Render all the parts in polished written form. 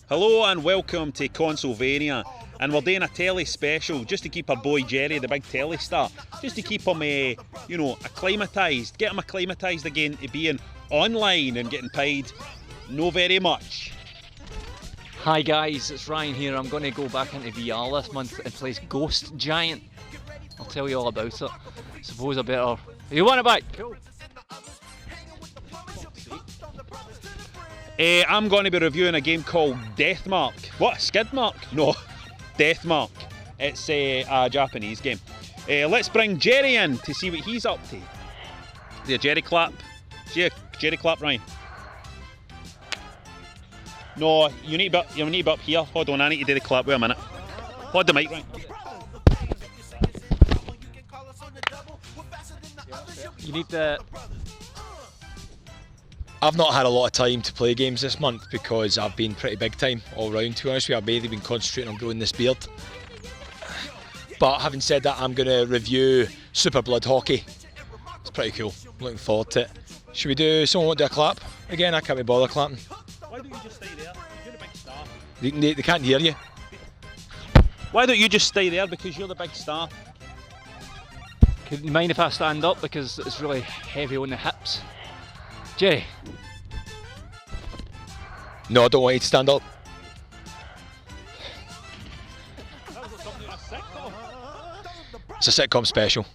Hello and welcome to Consolevania, and we're doing a telly special just to keep our boy Jerry, the big telly star, just to keep him, acclimatised, get him acclimatised again to being online and getting paid no very much. Hi guys, it's Ryan here. I'm going to go back into VR this month and play Ghost Giant. I'll tell you all about it. Suppose I better... You want it back? Cool. I'm going to be reviewing a game called Deathmark. What? Skidmark? No, Deathmark. It's a Japanese game. Let's bring Jerry in to see what he's up to. There, Jerry clap. See Jerry clap, Ryan. No, you need to be up here. Hold on, I need to do the clap. Wait a minute. Hold the mic, Ryan. You need the... I've not had a lot of time to play games this month because I've been pretty big time all round. To be honest with you, I've mainly been concentrating on growing this beard. But having said that, I'm going to review Super Blood Hockey. It's pretty cool. I'm looking forward to it. Should we do... Someone want to do a clap? Again, I can't be bothered clapping. Why don't you just stay there? You're the big star. They can't hear you. Why don't you just stay there because you're the big star? Could you mind if I stand up because it's really heavy on the hips? Jerry. No, I don't want you to stand up. It's a sitcom special.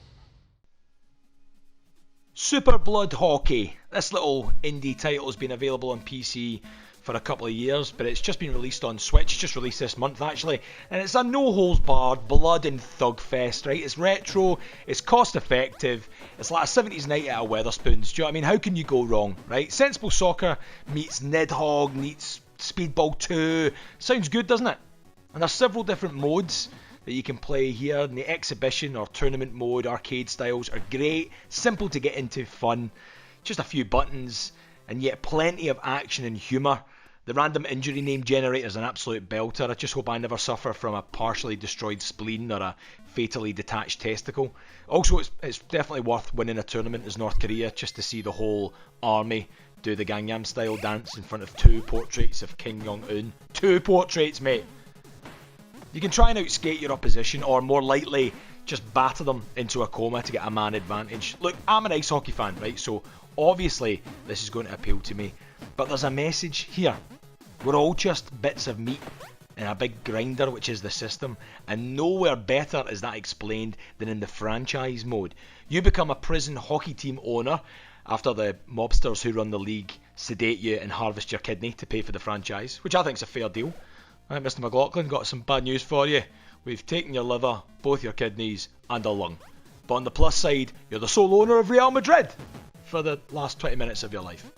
Super Blood Hockey. This little indie title has been available on PC for a couple of years, but it's just been released on Switch. It's just released this month actually, and it's a no-holds-barred blood and thug fest, right? It's retro, it's cost-effective, it's like a 70s night out of Wetherspoons. Do you know what I mean? How can you go wrong, right? Sensible Soccer meets Nidhogg meets Speedball 2. Sounds good, doesn't it? And there's several different modes that you can play here, and the exhibition or tournament mode, arcade styles are great, simple to get into, fun, just a few buttons, and yet plenty of action and humour. The random injury name generator is an absolute belter. I just hope I never suffer from a partially destroyed spleen or a fatally detached testicle. Also, it's definitely worth winning a tournament as North Korea just to see the whole army do the Gangnam style dance in front of 2 portraits of Kim Jong-un. 2 portraits, mate! You can try and outskate your opposition, or more likely, just batter them into a coma to get a man advantage. Look, I'm an ice hockey fan, right? So obviously this is going to appeal to me. But there's a message here. We're all just bits of meat in a big grinder, which is the system, and nowhere better is that explained than in the franchise mode. You become a prison hockey team owner after the mobsters who run the league sedate you and harvest your kidney to pay for the franchise, which I think is a fair deal. Right, Mr. McLaughlin, got some bad news for you. We've taken your liver, both your kidneys, and a lung. But on the plus side, you're the sole owner of Real Madrid for the last 20 minutes of your life.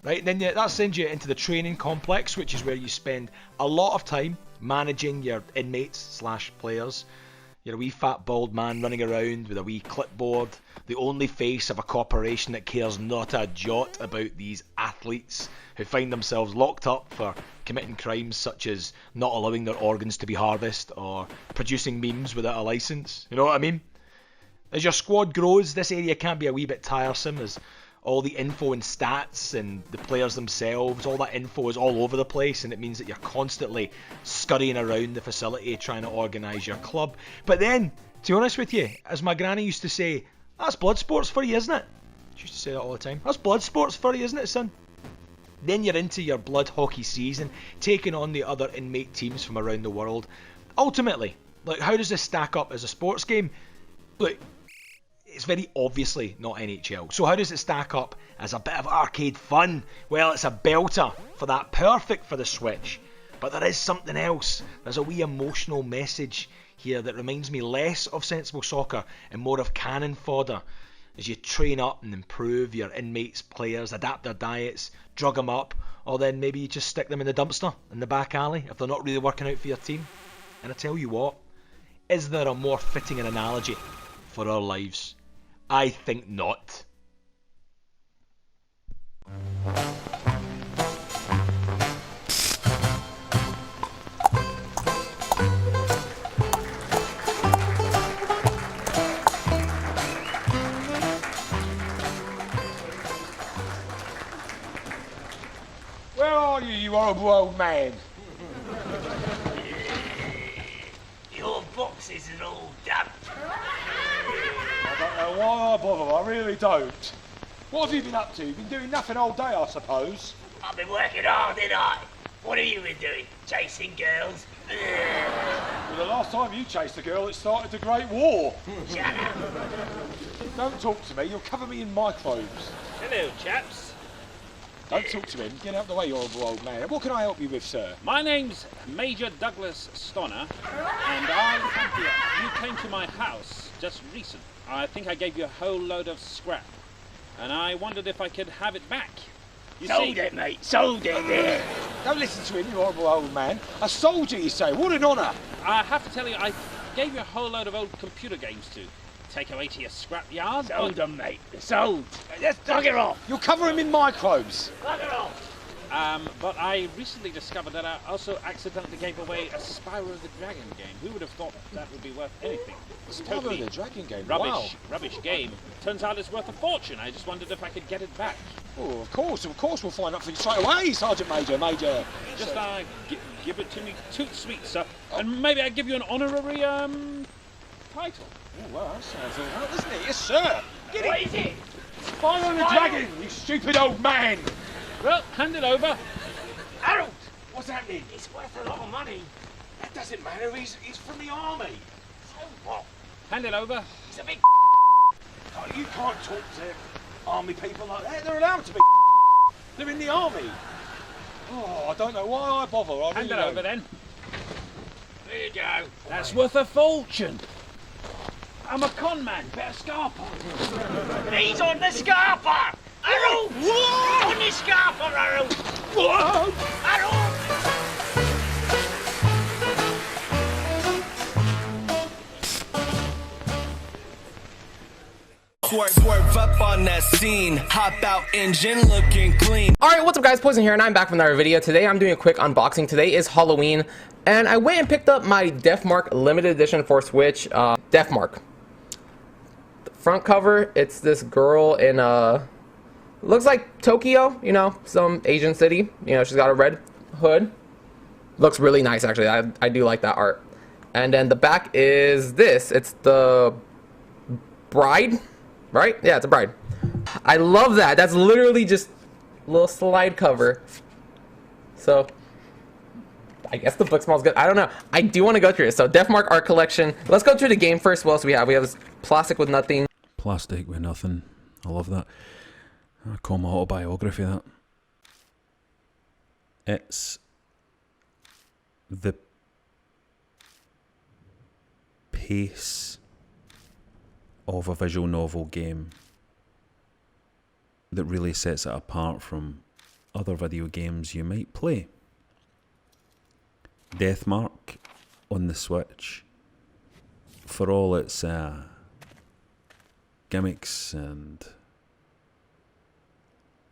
Right, and then that sends you into the training complex, which is where you spend a lot of time managing your inmates / players. You're a wee fat bald man running around with a wee clipboard, the only face of a corporation that cares not a jot about these athletes who find themselves locked up for committing crimes such as not allowing their organs to be harvested or producing memes without a license. You know what I mean? As your squad grows, this area can be a wee bit tiresome, as all the info and stats and the players themselves, all that info is all over the place, and it means that you're constantly scurrying around the facility trying to organise your club. But then, to be honest with you, as my granny used to say, that's blood sports for you, isn't it? She used to say that all the time. That's blood sports for you, isn't it, son? Then you're into your blood hockey season, taking on the other inmate teams from around the world. Ultimately, like, how does this stack up as a sports game? Look, it's very obviously not NHL. So how does it stack up as a bit of arcade fun? Well, it's a belter for that, perfect for the Switch. But there is something else. There's a wee emotional message here that reminds me less of Sensible Soccer and more of cannon fodder. As you train up and improve your inmates, players, adapt their diets, drug them up, or then maybe you just stick them in the dumpster in the back alley if they're not really working out for your team. And I tell you what, is there a more fitting an analogy for our lives? I think not. Where are you, you horrible old man. Your boxes are all done. I don't know why I bother, I really don't. What have you been up to? You've been doing nothing all day, I suppose. I've been working hard, didn't I? What have you been doing? Chasing girls? Well, the last time you chased a girl, it started the Great War. Shut up. Don't talk to me, you'll cover me in microbes. Hello, chaps. Don't talk to him, get out of the way, you horrible old man. What can I help you with, sir? My name's Major Douglas Stoner, and I come here. You came to my house just recent. I think I gave you a whole load of scrap, and I wondered if I could have it back. You Sold see, it, mate. Sold it. Don't listen to him, you horrible old man. A soldier, you say? What an honour. I have to tell you, I gave you a whole load of old computer games to take away to your scrap yard. Sold them, mate. They're sold. Just bugger off. You'll cover him in microbes. Bugger off. But I recently discovered that I also accidentally gave away a Spyro the Dragon game. Who would have thought that would be worth anything? It's Spyro the Dragon game, rubbish, wow. rubbish game. Turns out it's worth a fortune. I just wondered if I could get it back. Oh, of course we'll find out for you straight away, Sergeant Major. Just give it to me, toot sweet, sir. And maybe I'd give you an honorary title. Oh, well, that sounds all right, doesn't it? Yes, sir. Get What it. is it? Spyro the Dragon, you stupid old man. Well, hand it over. Harold. What's happening? It's worth a lot of money. That doesn't matter, he's from the army. So what? Hand it over. It's a big Oh, you can't talk to army people like that. They're allowed to be. They're in the army. Oh, I don't know why I bother. I Hand really it over don't. then. There you go. That's worth a fortune. I'm a con man. Better scarper. He's on the scarper. Harold. Whoa! On your scarper, Harold. Whoa! Harold. Swerve up on that scene, hop out engine looking clean. Alright, what's up guys, Poison here, and I'm back from another video. Today I'm doing a quick unboxing. Today is Halloween, and I went and picked up my Deathmark limited edition for Switch, Deathmark. The front cover, it's this girl in, looks like Tokyo, you know, some Asian city. You know, she's got a red hood. Looks really nice, actually. I do like that art. And then the back is this. It's the bride, right? Yeah, it's a bride. I love that. That's literally just a little slide cover. So, I guess the book smells good. I don't know. I do want to go through it. So, Deathmark art collection. Let's go through the game first. What else do we have? We have this plastic with nothing. Plastic with nothing. I love that. I call my autobiography that. It's the pace of a visual novel game that really sets it apart from other video games you might play. Deathmark on the Switch, for all its gimmicks and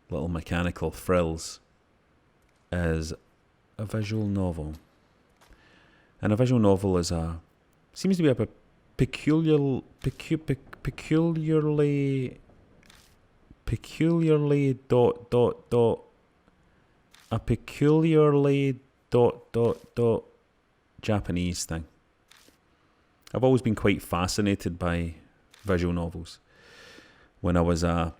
little mechanical thrills, is a visual novel. And a visual novel is seems to be a peculiarly Japanese thing. I've always been quite fascinated by visual novels. When I was a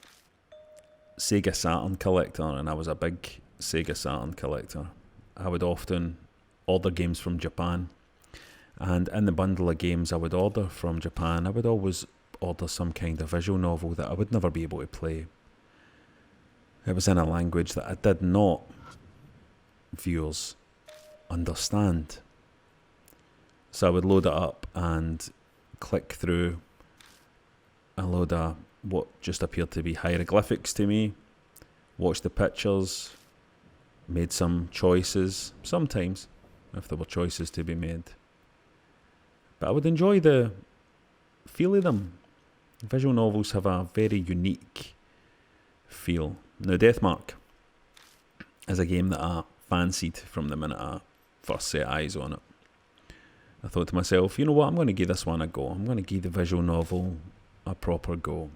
Sega Saturn collector, and I was a big Sega Saturn collector, I would often order games from Japan. And in the bundle of games I would order from Japan, I would always order some kind of visual novel that I would never be able to play. It was in a language that I did not, viewers, understand. So I would load it up and click through a load of what just appeared to be hieroglyphics to me, watch the pictures, made some choices, sometimes, if there were choices to be made. But I would enjoy the feel of them. Visual novels have a very unique feel. Now, Deathmark is a game that I fancied from the minute I first set eyes on it. I thought to myself, you know what, I'm going to give this one a go. I'm going to give the visual novel a proper go.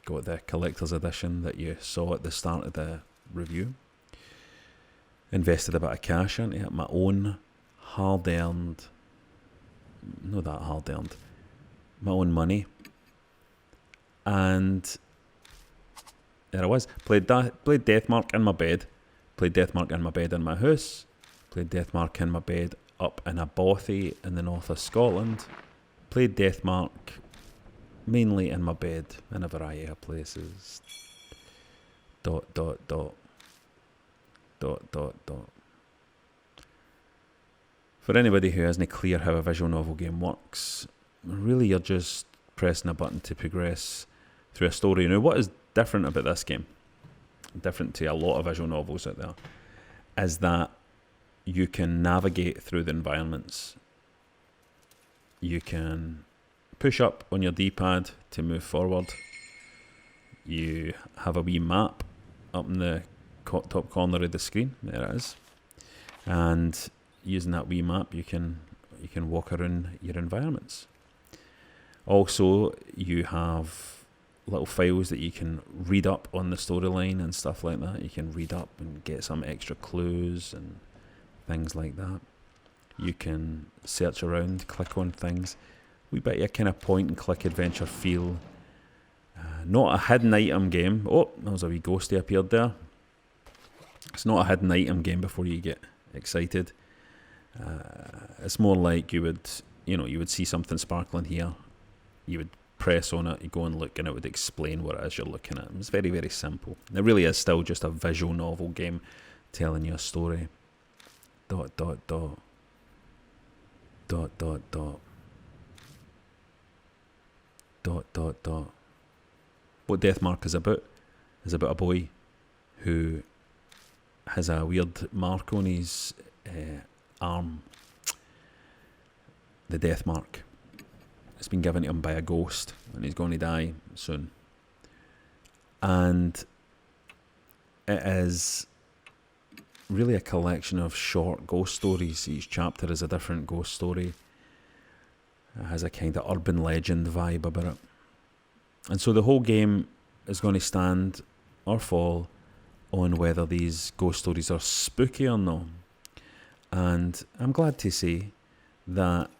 Got the collector's edition that you saw at the start of the review. invested a bit of cash into it, my own hard-earned, not that hard-earned, my own money. And there I was. Played Deathmark in my bed. Played Deathmark in my bed in my house. Played Deathmark in my bed up in a bothy in the north of Scotland. Played Deathmark mainly in my bed in a variety of places. ... For anybody who isn't clear how a visual novel game works, really you're just pressing a button to progress through a story. Now, what is different about this game, different to a lot of visual novels out there, is that you can navigate through the environments. You can push up on your D-pad to move forward. You have a wee map up in the top corner of the screen. There it is. And using that wee map, you can walk around your environments. Also, you have little files that you can read up on the storyline and stuff like that. You can read up and get some extra clues and things like that. You can search around, click on things. We bet you a kind of point and click adventure feel. Not a hidden item game. Oh, there was a wee ghosty appeared there. It's not a hidden item game before you get excited. It's more like you would see something sparkling here. You would press on it, you go and look, and it would explain what it is you're looking at. It's very, very simple. It really is still just a visual novel game telling you a story. ... What Deathmark is about a boy who has a weird mark on his arm. The death mark. It's been given to him by a ghost, and he's going to die soon. And it is really a collection of short ghost stories. Each chapter is a different ghost story. It has a kind of urban legend vibe about it. And so the whole game is going to stand or fall on whether these ghost stories are spooky or not. And I'm glad to say that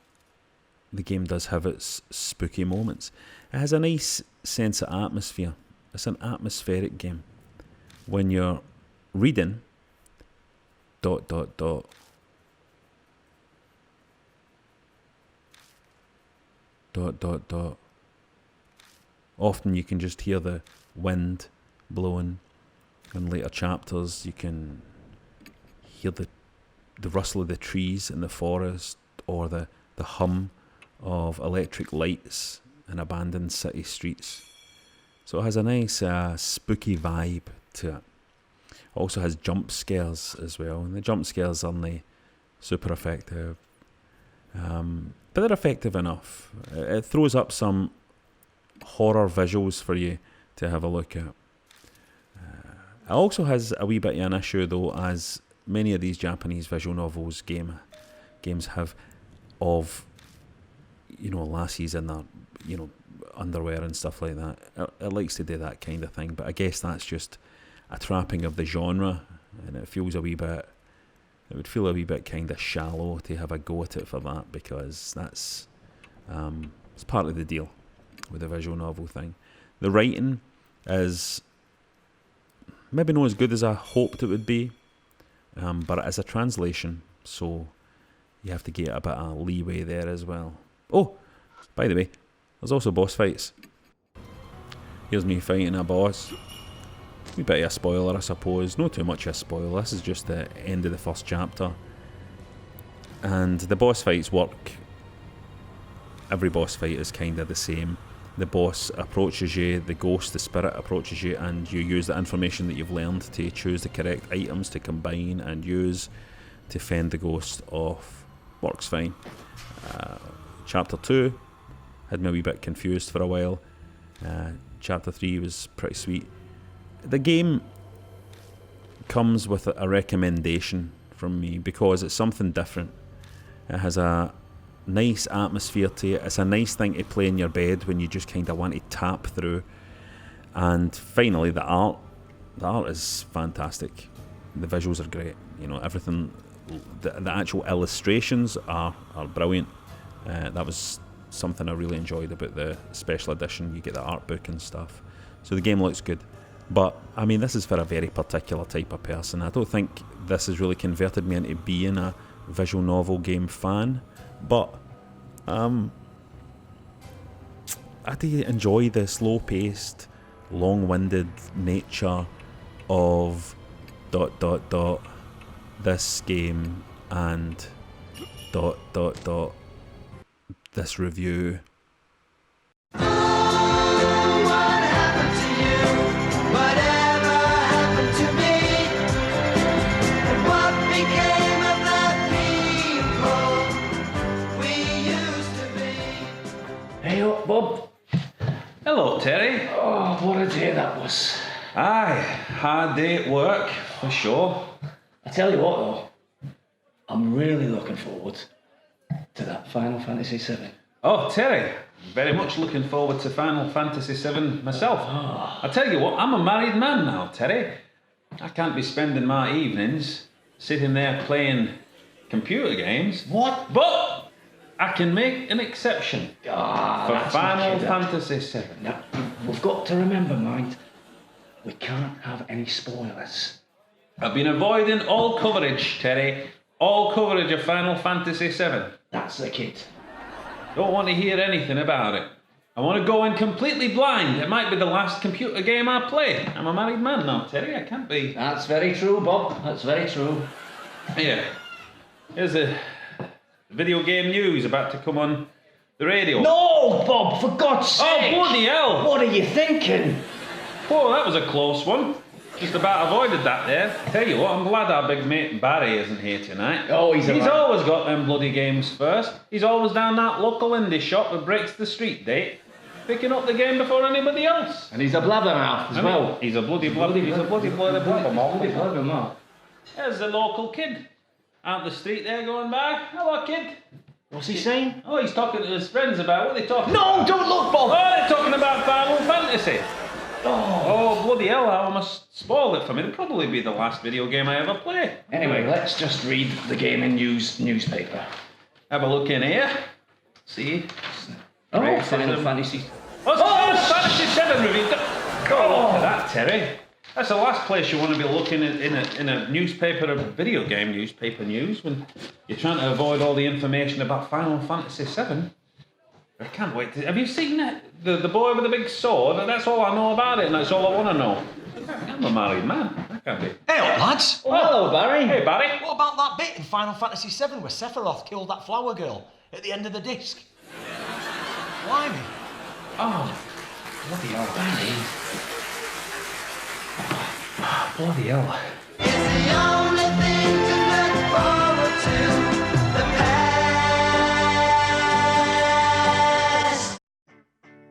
the game does have its spooky moments. It has a nice sense of atmosphere. It's an atmospheric game. When you're reading ... Often you can just hear the wind blowing. In later chapters you can hear the rustle of the trees in the forest, or the hum of electric lights in abandoned city streets. So it has a nice spooky vibe to it. It also has jump scares as well, and the jump scares aren't super effective, but they're effective enough. It throws up some horror visuals for you to have a look at. It also has a wee bit of an issue though, as many of these Japanese visual novels games have, of lassies in their underwear and stuff like that. It likes to do that kind of thing, but I guess that's just a trapping of the genre, and it would feel a wee bit kind of shallow to have a go at it for that, because that's it's part of the deal with the visual novel thing. The writing is maybe not as good as I hoped it would be, but it is a translation, so you have to get a bit of leeway there as well. Oh, by the way, there's also boss fights. Here's me fighting a boss. A bit of a spoiler, I suppose. Not too much of a spoiler. This is just the end of the first chapter. And the boss fights work. Every boss fight is kind of the same. The boss approaches you, the ghost, the spirit approaches you, and you use the information that you've learned to choose the correct items to combine and use to fend the ghost off. Works fine. Chapter 2 had me a wee bit confused for a while. Chapter 3 was pretty sweet. The game comes with a recommendation from me because it's something different. It has a nice atmosphere to it. It's a nice thing to play in your bed when you just kind of want to tap through. And finally, the art is fantastic. The visuals are great. You know, everything. The actual illustrations are brilliant. That was something I really enjoyed about the special edition. You get the art book and stuff. So the game looks good. But, I mean, this is for a very particular type of person. I don't think this has really converted me into being a visual novel game fan. But, I do enjoy the slow-paced, long-winded nature of ... this game and ... this review. Hey up, Bob. Hello, Terry. Oh, what a day that was. Aye, hard day at work, for sure. I tell you what though, I'm really looking forward to that Final Fantasy VII. Oh, Terry, very much looking forward to Final Fantasy VII myself. I tell you what, I'm a married man now, Terry. I can't be spending my evenings sitting there playing computer games. What? But I can make an exception for Final Fantasy VII. Now, we've got to remember, mind, we can't have any spoilers. I've been avoiding all coverage, Terry. All coverage of Final Fantasy VII. That's the kid. Don't want to hear anything about it. I want to go in completely blind. It might be the last computer game I play. I'm a married man now, Terry. I can't be. That's very true, Bob. That's very true. Here. Here's the video game news about to come on the radio. No, Bob, for God's sake! Oh, bloody hell! What are you thinking? Oh, that was a close one. Just about avoided that there. Tell you what, I'm glad our big mate Barry isn't here tonight. Oh, he's always got them bloody games first. He's always down that local indie shop that breaks the street date, picking up the game before anybody else. And he's a blabbermouth as well. He's a bloody blabbermouth. There's the local kid out the street there going by. Hello, kid. What's he saying? Oh, he's talking to his friends about what are they talking No, about? don't look, Bob! Oh, they're talking about Final Fantasy. Oh, bloody hell, I almost spoiled it for me. It'll probably be the last video game I ever play. Anyway, let's just read the gaming news newspaper. Have a look in here. See? Oh, Right, Final so- Fantasy. What's Final Fantasy VII review? Go look at that, Terry. That's the last place you want to be looking in a newspaper, a video game newspaper news, when you're trying to avoid all the information about Final Fantasy VII. I can't wait to... Have you seen it? The boy with the big sword? That's all I know about it, and that's all I want to know. I'm a married man. I can't be... Hey up, lads! Oh, hello, Barry. Hey, Barry. What about that bit in Final Fantasy VII where Sephiroth killed that flower girl at the end of the disc? Blimey. Oh, bloody hell, Barry. Bloody hell.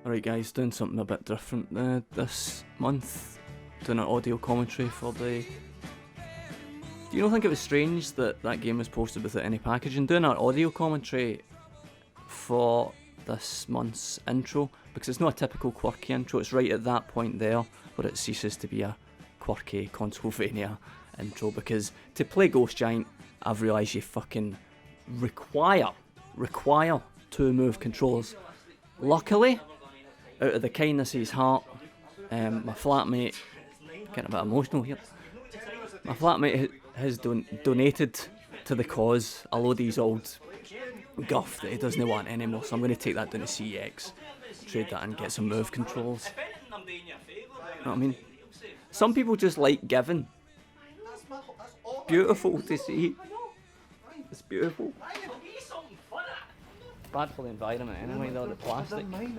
Alright guys, doing something a bit different this month. Doing an audio commentary for the... Do you not think it was strange that that game was posted without any packaging? Doing an audio commentary for this month's intro, because it's not a typical quirky intro, it's right at that point there where it ceases to be a quirky Consolevania intro, because to play Ghost Giant, I've realised you fucking require 2 move controllers. Luckily, out of the kindness of his heart, my flatmate, getting a bit emotional here, my flatmate has donated to the cause a load of his old guff that he doesn't want anymore, so I'm going to take that down to CX, trade that and get some move controls. You know what I mean? Some people just like giving. Beautiful to see. It's beautiful. Bad for the environment anyway, though, the plastic. I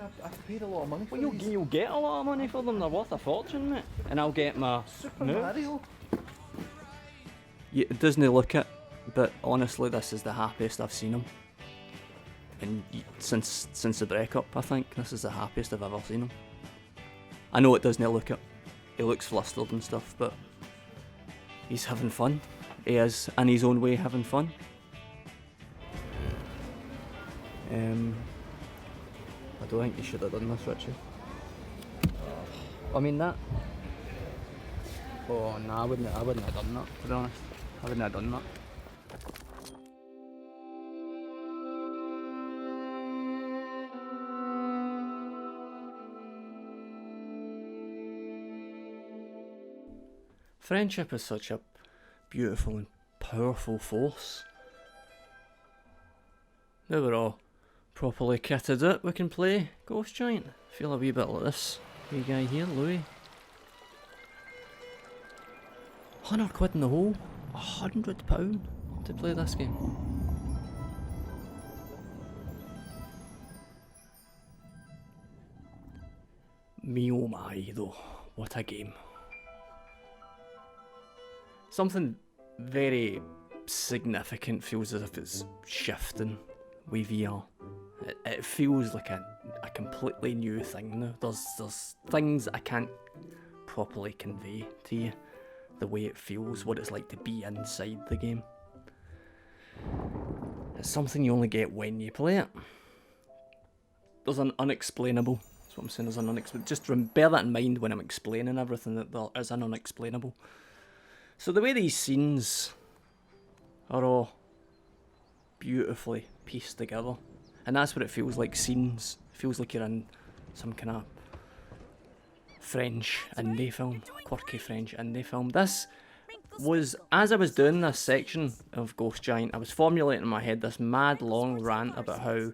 paid a lot of money for Well, you'll get a lot of money for them, they're worth a fortune, mate. And I'll get my Super moves. Mario. Yeah, it doesn't look it, but honestly, this is the happiest I've seen him. And since the breakup, I think this is the happiest I've ever seen him. I know it doesn't look it. He looks flustered and stuff, but he's having fun. He is, in his own way, having fun. I don't think you should have done this, Richie. I mean, that Oh no, I wouldn't have done that, to be honest. I wouldn't have done that. Friendship is such a beautiful and powerful force. Now we're all properly kitted out, we can play Ghost Giant. Feel a wee bit like this wee guy here, Louis. £100 in the hole, £100 to play this game. Me oh my though, what a game. Something very significant feels as if it's shifting with VR. It feels like a completely new thing now. There's things I can't properly convey to you. The way it feels, what it's like to be inside the game. It's something you only get when you play it. There's an unexplainable. That's what I'm saying, there's an unexplainable. Just bear that in mind when I'm explaining everything, that there is an unexplainable. So the way these scenes are all beautifully pieced together, and that's what it feels like, scenes. It feels like you're in some kind of French indie film, quirky French indie film. This was, as I was doing this section of Ghost Giant, I was formulating in my head this mad long rant about how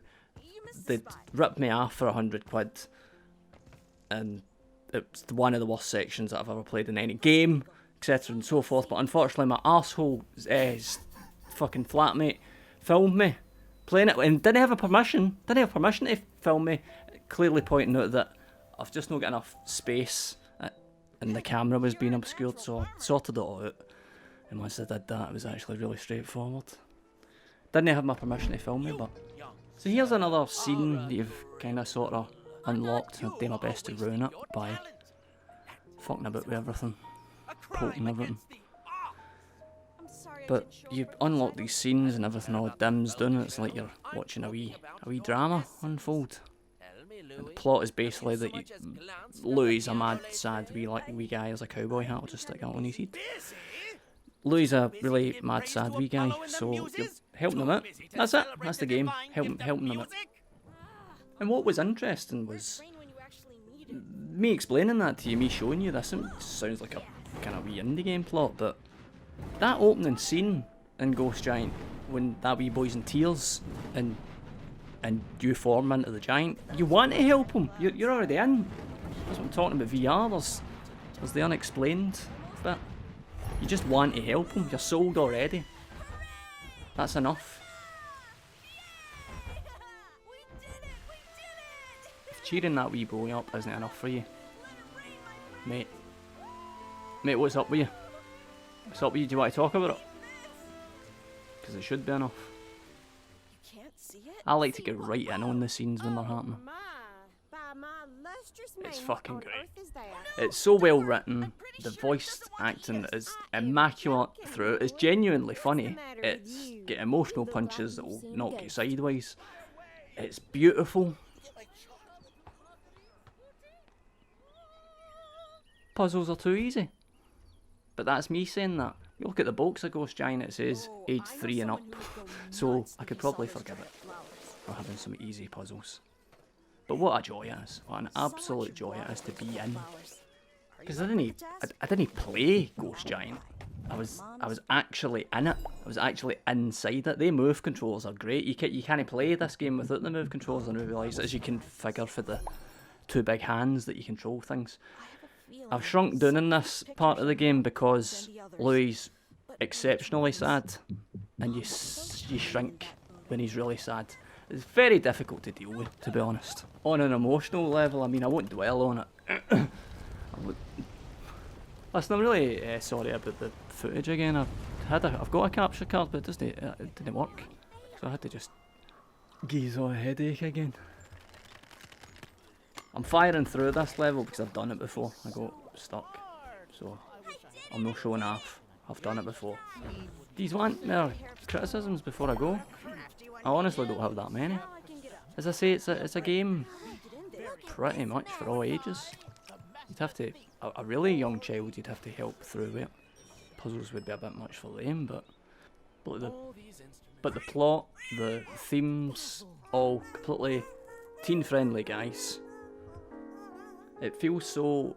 they'd ripped me off for £100, and it's one of the worst sections that I've ever played in any game, etc. and so forth. But unfortunately, my arsehole fucking flatmate filmed me playing it and didn't have permission to film me, clearly pointing out that I've just not got enough space and the camera was being obscured, so I sorted it all out. And once I did that, it was actually really straightforward. Didn't have my permission to film me, but... So here's another scene that you've kind of sort of unlocked. I'll do my best to ruin it by fucking about with everything, poking everything. But you unlock these scenes and everything all dims down, and it's like you're watching a wee drama unfold. And the plot is basically that Louis is a mad, sad wee guy as a cowboy hat. I'll just stick that on his head. Louis is a really mad, sad wee guy, so you're helping him out. That's it. That's the game. Helping him out. And what was interesting was me explaining that to you, me showing you this. It sounds like a kind of wee indie game plot, but that opening scene in Ghost Giant, when that wee boy's in tears and you form into the giant, you want to help him. You're already in. That's what I'm talking about VR. There's the unexplained bit. You just want to help him. You're sold already. That's enough. If cheering that wee boy up isn't enough for you, mate, what's up with you? What's up with you? Do you want to talk about it? Because it should be enough. I like to get right in on the scenes when they're happening. It's fucking great. It's so well written. The voice acting is immaculate throughout. It's genuinely funny. It's got emotional punches that will knock you sideways. It's beautiful. Puzzles are too easy. But that's me saying that. You look at the box of Ghost Giant, it says age 3 and up. So I could probably forgive it for having some easy puzzles. But what a joy it is. What an absolute joy it is to be in. Because I didn't play Ghost Giant. I was actually in it. I was actually inside it. The move controls are great. You can't play this game without the move controls, and I realise, as you can figure for the two big hands that you control things. I've shrunk down in this part of the game because Louis is exceptionally sad, and you shrink when he's really sad. It's very difficult to deal with, to be honest. On an emotional level, I mean, I won't dwell on it. Listen, I'm really sorry about the footage again. I've got a capture card, but it didn't work, so I had to just gaze on a headache again. I'm firing through this level because I've done it before. I got stuck, so I'm not showing off. I've done it before. Do you want more criticisms before I go? I honestly don't have that many. As I say, it's a game pretty much for all ages. you'd have to, a really young child, you'd have to help through it. Puzzles would be a bit much for them, but the plot, the themes, all completely teen-friendly, guys. It feels so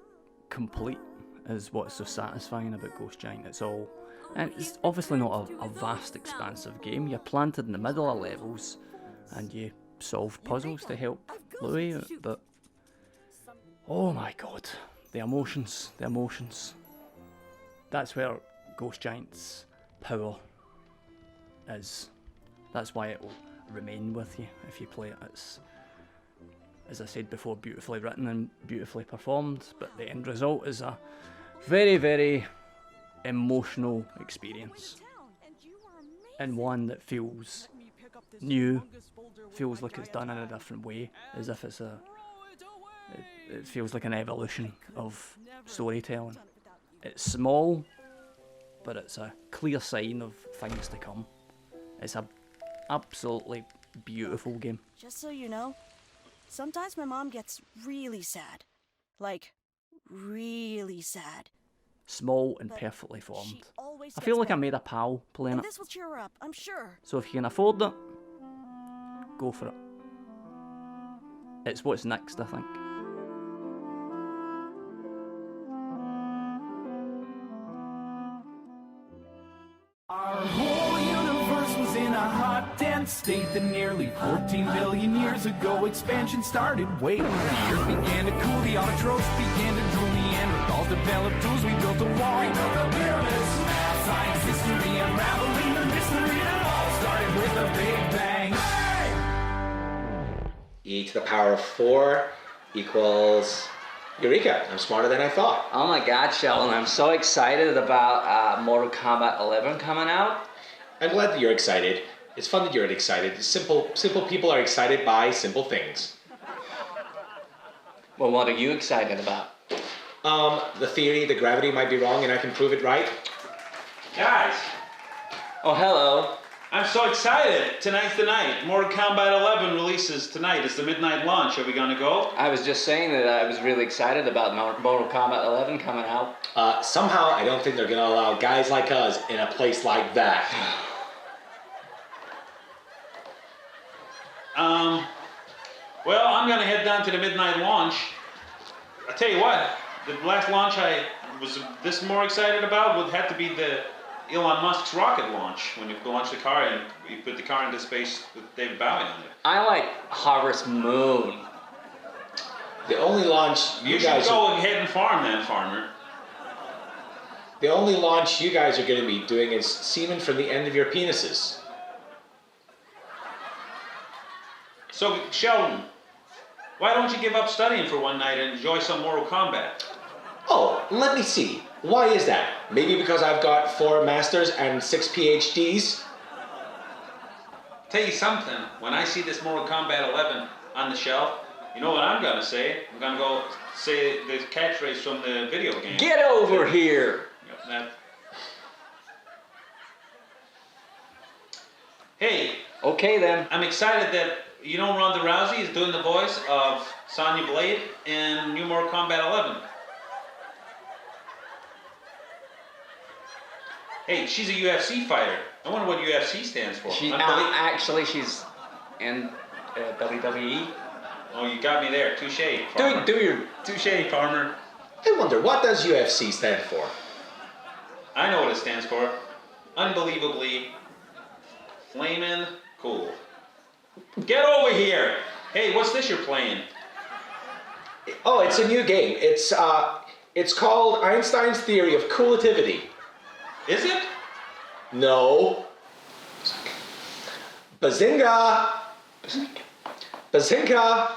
complete, is what's so satisfying about Ghost Giant. It's all, and it's obviously not a vast, expansive game. You're planted in the middle of levels, and you solve puzzles to help Louis out, but oh my god, the emotions. That's where Ghost Giant's power is. That's why it will remain with you if you play it. It's, as I said before, beautifully written and beautifully performed, but the end result is a very, very emotional experience. And one that feels new, feels like it's done in a different way, as if it's it feels like an evolution of storytelling. It's small, but it's a clear sign of things to come. It's a absolutely beautiful game. Just so you know, sometimes my mom gets really sad. Like, really sad. Small and perfectly formed. I feel like I made a pal playing it. This will cheer her up, I'm sure. So if you can afford it, go for it. It's what's next, I think. Our whole universe was in a hot, dense state that nearly 14 billion years ago expansion started. Wait, the earth began to cool, the autotrophs began to drool, Neanderthals developed tools, we built a wall. We built the pyramids, math, science, history, unraveling the mystery. It all started with a big bang. E to the power of 4 equals... Eureka! I'm smarter than I thought. Oh my god, Sheldon, I'm so excited about Mortal Kombat 11 coming out. I'm glad that you're excited. It's fun that you're excited. Simple people are excited by simple things. Well, what are you excited about? The theory that gravity might be wrong and I can prove it right. Guys! Oh, hello. I'm so excited! Tonight's the night. Mortal Kombat 11 releases tonight. It's the midnight launch. Are we gonna go? I was just saying that I was really excited about Mortal Kombat 11 coming out. Somehow I don't think they're gonna allow guys like us in a place like that. Well, I'm gonna head down to the midnight launch. I tell you what, the last launch I was this more excited about would have to be the Elon Musk's rocket launch, when you launch the car and you put the car into space with David Bowie on it. I like Harvest Moon. The only launch you guys should go ahead and farm then, farmer. The only launch you guys are going to be doing is semen from the end of your penises. So, Sheldon, why don't you give up studying for one night and enjoy some Mortal Kombat? Oh, let me see. Why is that? Maybe because I've got 4 masters and 6 PhDs? Tell you something, when I see this Mortal Kombat 11 on the shelf, you know what I'm gonna say? I'm gonna go say the catchphrase from the video game. Get over here! Hey. Okay then. I'm excited that, you know, Ronda Rousey is doing the voice of Sonya Blade in New Mortal Kombat 11. Hey, she's a UFC fighter. I wonder what UFC stands for. Actually, she's in WWE. Oh, you got me there. Touche, farmer. Do your touche, farmer. I wonder, what does UFC stand for? I know what it stands for. Unbelievably flamin' cool. Get over here! Hey, what's this you're playing? Oh, it's a new game. It's called Einstein's Theory of Coolativity. Is it? No. Bazinga! Bazinga!